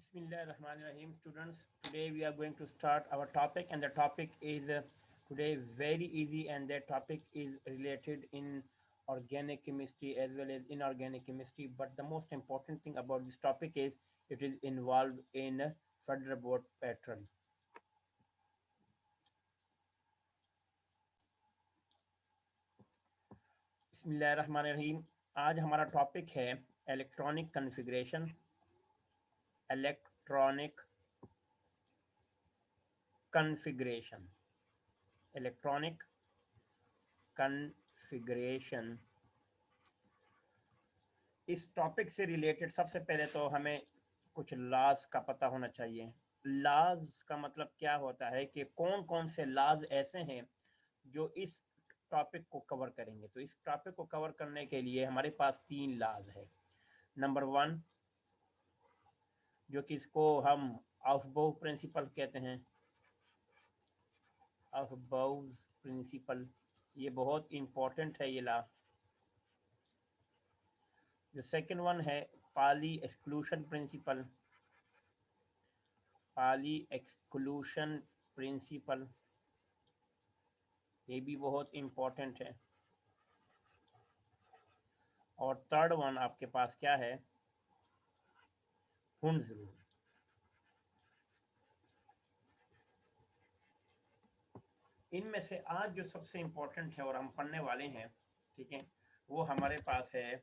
Bismillahirrahmanirrahim, students. Today we are going to start our topic, and the topic is today very easy, and that topic is related in organic chemistry as well as inorganic chemistry. But the most important thing about this topic is it is involved in Federer pattern. बिस्मिल्लाहिर्रहमानिर्रहीम। आज हमारा topic है electronic configuration. Electronic configuration electronic configuration. इस topic से related सबसे पहले तो हमें कुछ लॉज का पता होना चाहिए। लॉज का मतलब क्या होता है कि कौन कौन से लॉज ऐसे हैं जो इस टॉपिक को कवर करेंगे। तो इस टॉपिक को कवर करने के लिए हमारे पास 3 लॉज है। नंबर 1, जो कि इसको हम ऑफबाउ प्रिंसिपल कहते हैं। ऑफबाउज प्रिंसिपल, ये बहुत इंपॉर्टेंट है ये लॉ। जो सेकंड वन है पाली एक्सक्लूशन प्रिंसिपल। पाली एक्सक्लूशन प्रिंसिपल, ये भी बहुत इंपॉर्टेंट है। और थर्ड वन आपके पास क्या है, हुंड्स रूल। इनमें से आज जो सबसे इंपॉर्टेंट है और हम पढ़ने वाले हैं, ठीक है, वो हमारे पास है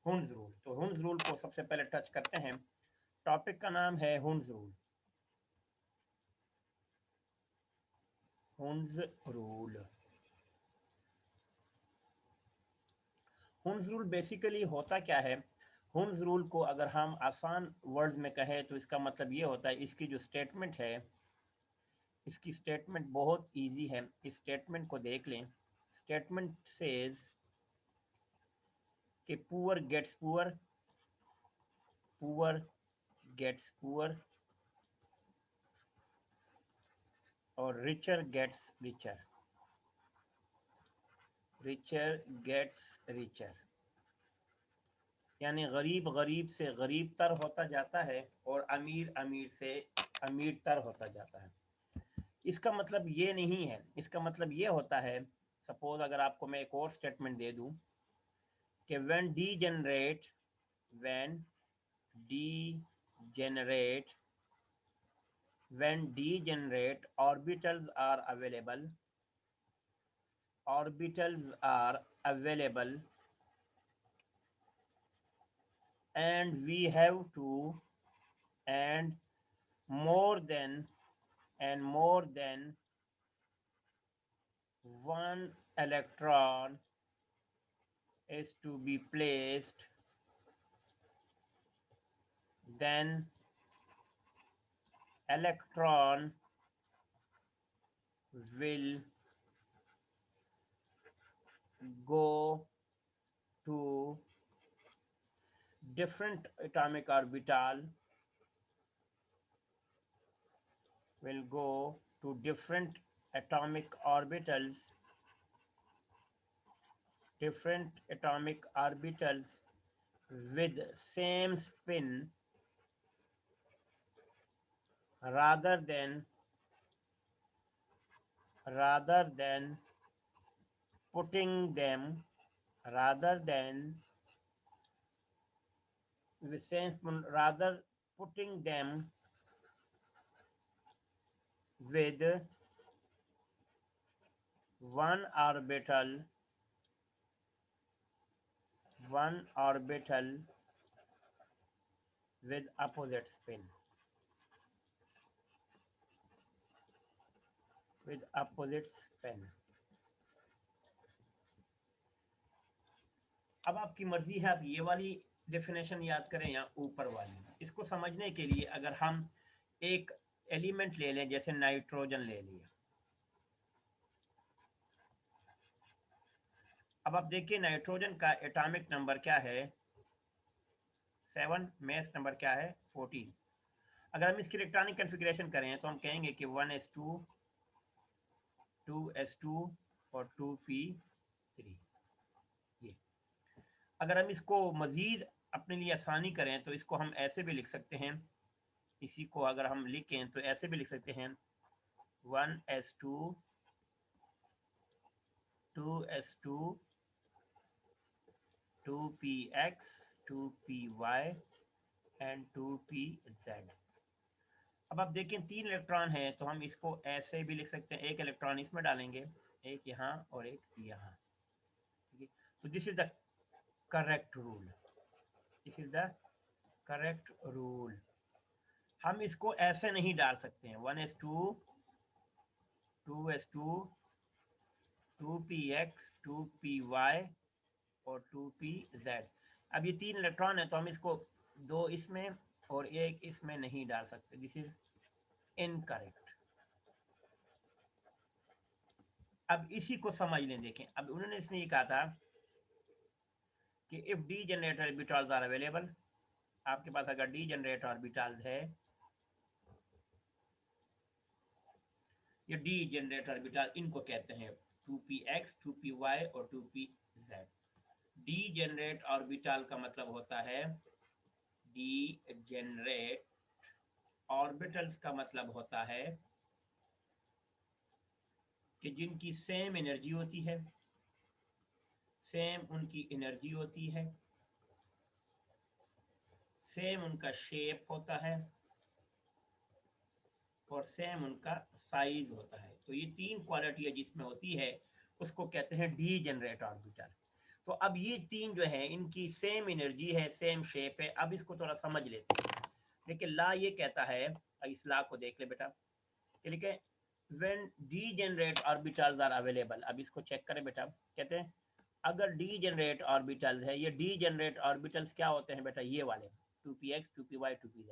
हुंड्स रूल। तो हुंड्स रूल को सबसे पहले टच करते हैं। टॉपिक का नाम है Hund's rule. Hund's rule. Hund's rule basically होता क्या है? हुंड्स रूल को अगर हम आसान वर्ड्स में कहें तो इसका मतलब ये होता है, इसकी जो स्टेटमेंट है, इसकी स्टेटमेंट बहुत इजी है। इस स्टेटमेंट को देख लें। स्टेटमेंट सेज कि poor gets poor, poor gets poor और richer gets richer, richer gets richer. यानी गरीब गरीब से गरीब तर होता जाता है और अमीर अमीर से अमीर तर होता जाता है। इसका मतलब ये नहीं है, इसका मतलब ये होता है, सपोज अगर आपको मैं एक और स्टेटमेंट दे दूं कि when degenerate when degenerate orbitals are available and we have to and more than one electron is to be placed, then electron will go to different atomic orbital, will go to different atomic orbitals, different atomic orbitals with same spin rather than putting them rather than with same spin rather putting them with one orbital with opposite spin, with opposite spin। अब आपकी मर्जी है, आप ये वाली definition याद करें या ऊपर वाली। इसको समझने के लिए अगर हम एक एलिमेंट ले लें, जैसे नाइट्रोजन ले लिया। अब आप देखिए नाइट्रोजन का एटॉमिक नंबर क्या है, 7। मेस नंबर क्या है, 14। अगर हम इसकी इलेक्ट्रॉनिक कन्फिग्रेशन करें तो हम कहेंगे कि 1s2 2s2 और 2p3। ये अगर हम इसको मजीद अपने लिए आसानी करें तो इसको हम ऐसे भी लिख सकते हैं इसी को अगर हम लिखें तो ऐसे भी लिख सकते हैं 1s2 2s2 2px 2py and 2pz। अब आप देखें 3 इलेक्ट्रॉन है तो हम इसको ऐसे भी लिख सकते हैं, एक इलेक्ट्रॉन इसमें डालेंगे, एक यहाँ और एक यहाँ, ठीक है। तो this is the correct rule, this is the correct rule. हम इसको ऐसे नहीं डाल सकते हैं 1s2 2s2 2px 2py और 2pz। अब ये 3 इलेक्ट्रॉन है तो हम इसको 2 इसमें और एक इसमें नहीं डाल सकते, दिस इज इनकरेक्ट। अब इसी को समझ लें, देखें अब उन्होंने इसने ये कहा था कि if degenerate orbitals are available, आपके पास अगर डी जनरेट ऑर्बिटल्स है, ये डी जनरेट ऑर्बिटल इनको कहते हैं 2px 2py और 2pz। डी जनरेट ऑर्बिटल का मतलब होता है, डी जनरेट ऑर्बिटल्स का मतलब होता है कि जिनकी सेम एनर्जी होती है, सेम उनकी एनर्जी होती है, सेम उनका शेप होता है और सेम उनका साइज होता है। तो ये 3 क्वालिटी जिसमें होती है उसको कहते हैं डी जनरेट ऑर्बिटल। तो अब ये 3 जो है इनकी सेम एनर्जी है, सेम शेप है। अब इसको थोड़ा समझ लेते हैं। देखिए ला ये कहता है, इस ला को देख ले बेटा, लिखे when degenerate orbitals are available। अब इसको चेक करें बेटा, कहते हैं अगर degenerate orbitals है, ये degenerate orbitals क्या होते हैं बेटा, ये वाले 2px 2py 2pz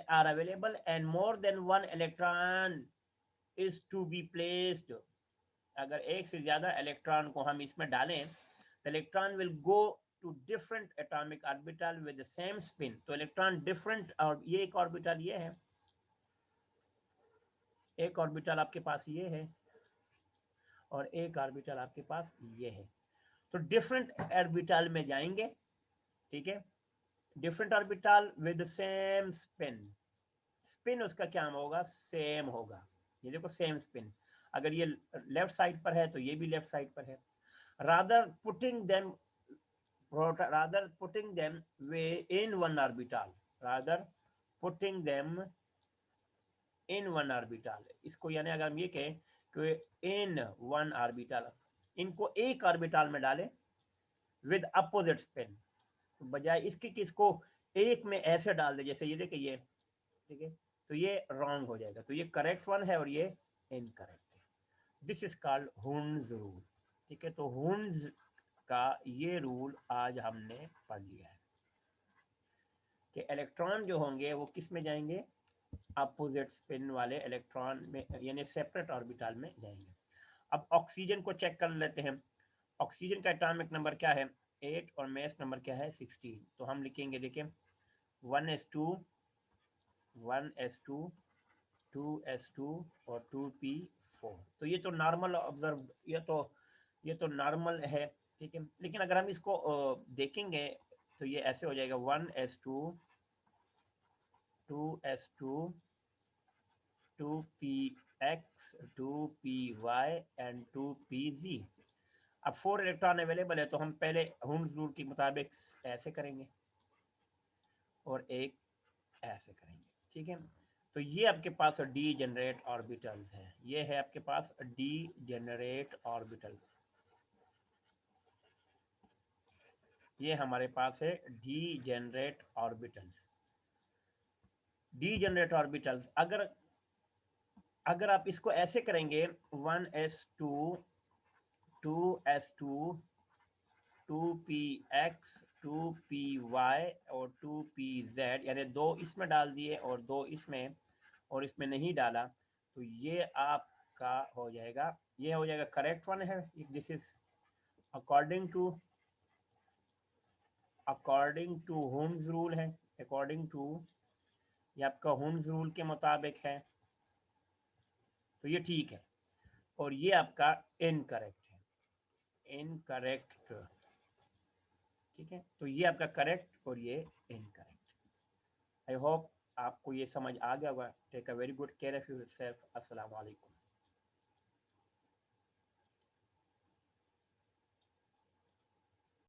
are available and more than one electron is to be placed। अगर एक से ज्यादा इलेक्ट्रॉन को हम इसमें डालें तो electron will go to different atomic orbital with the same spin. तो इलेक्ट्रॉन डिफरेंट, और ये एक ऑर्बिटल ये है, एक ऑर्बिटल आपके पास ये है और एक ऑर्बिटल आपके पास ये है। तो डिफरेंट ऑर्बिटल में जाएंगे, ठीक है, different orbital with same spin. Spin उसका क्या होगा, सेम होगा। ये देखो सेम स्पिन, अगर ये लेफ्ट साइड पर है तो ये भी लेफ्ट साइड पर है। Rather putting them way in one orbital, rather putting them in one orbital. इसको यानी अगर हम ये कहें कि इन वन ऑर्बिटल, इनको एक ऑर्बिटल में डालें विद अपोजिट स्पिन, तो बजाय इसके किसको एक में ऐसे डाल दे, जैसे ये देखिए ये, ठीक है, तो ये रॉन्ग हो जाएगा। तो ये करेक्ट वन है और ये इनकरेक्ट है। This is called Hund's rule, ठीक है। तो हुन्स का ये रूल आज हमने पढ़ लिया है कि इलेक्ट्रॉन जो होंगे वो किस में जाएंगे, अपोजिट स्पिन वाले इलेक्ट्रॉन में, यानी सेपरेट ऑर्बिटल में जाएंगे। अब ऑक्सीजन को चेक कर लेते हैं। ऑक्सीजन का एटॉमिक नंबर क्या है, 8 और मास नंबर क्या है, 16। तो हम लिखेंगे, देखिए 1s2 1s2 2s2 और 2p4। तो ये तो नॉर्मल ऑब्जर्व, ये तो नॉर्मल है, ठीक है। लेकिन अगर हम इसको देखेंगे तो ये ऐसे हो जाएगा 1s2 2s2 2px 2py and 2pz। अब 4 इलेक्ट्रॉन अवेलेबल है तो हम पहले हुन्स रूल के मुताबिक ऐसे करेंगे और एक ऐसे करेंगे, ठीक है। तो ये आपके पास डी जनरेट ऑर्बिटल्स है, ये है आपके पास डी जनरेट ऑर्बिटल, ये हमारे पास है D generate orbitals. D generate orbitals अगर आप इसको ऐसे करेंगे 1s2 2s2 2px 2py और 2pz, यानी 2 इसमें डाल दिए और 2 इसमें और इसमें नहीं डाला, तो ये आपका हो जाएगा, ये हो जाएगा करेक्ट वन है। This is according to Hund's rule है, अकॉर्डिंग टू, ये आपका हुन्स रूल के मुताबिक है, तो ये ठीक है। और ये आपका इनकरेक्ट है, इनकरेक्ट, ठीक है। तो ये आपका करेक्ट और ये इनकरेक्ट। आई होप आपको ये समझ आ गया होगा। Take a very good care of your self. अस्सलाम वालेकुम।